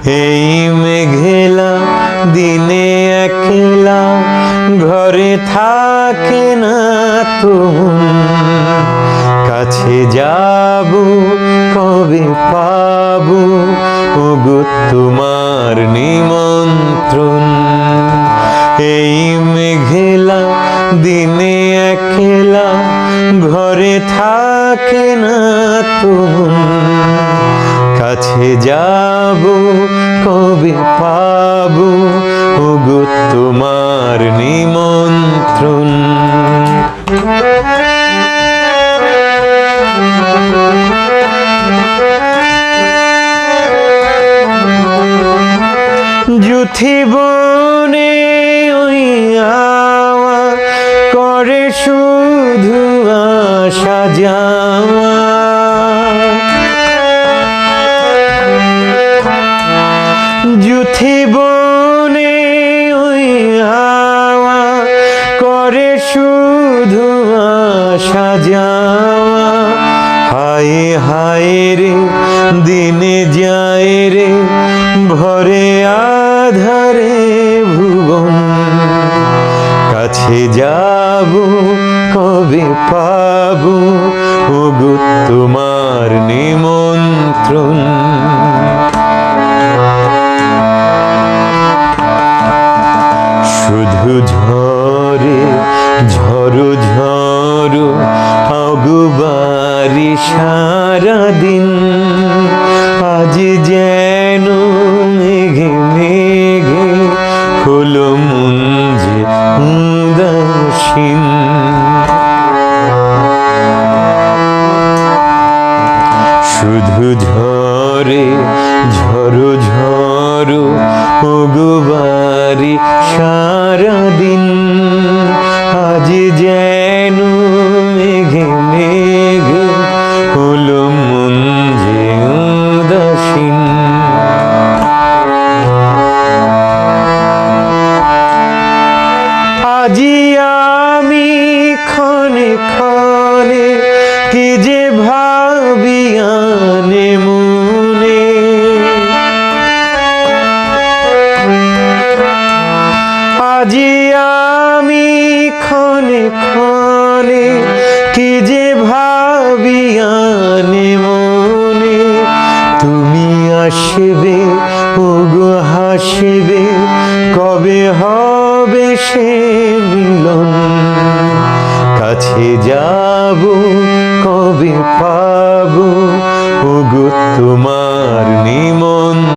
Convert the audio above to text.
এই মেঘেলা দিনে একলা ঘরে থাকে না তুমি, কাছে যাব কবে পাবো ওগো তোমার নিমন্ত্রণ। এই মেঘেলা দিনে একলা ঘরে থাকে না তুমি, কাছে যাব কবে পাবো ওগো তোমার নিমন্ত্রণ। যুথি বনে ওই আওয়া করে শুধু আসা যাওয়া, যুথি বনে ওই হাওয়া করে শুধু আসা যাওয়া। হায় হায় রে দিনে যায় রে ভরে আধারে ভুবন, কাছে যাব কবে পাবো ওগো তোমার নিমন্ত্রণ। শুধু ঝরে ঝরো ঝরো অগুবারি সারাদিন, আজ যেন মেঘে মেঘে হলো মন যে উদাসীন। শুধু ঝরে ঝরো ঝরো ওগুবারি সারাদিন, আজ যেন মেঘে মেঘে হলো মন যে উদাসীন। আজি আমি ক্ষণে ক্ষণে কি যে ভাবি আনে মনে, আজি আমি ক্ষণে ক্ষণে কি যে ভাবি আনে মনে। তুমি আসবে ওগো হাসবে কবে হবে সে মিলন, কাছে যাব কবে পাবো ওগো তোমার নিমন্ত্রণ।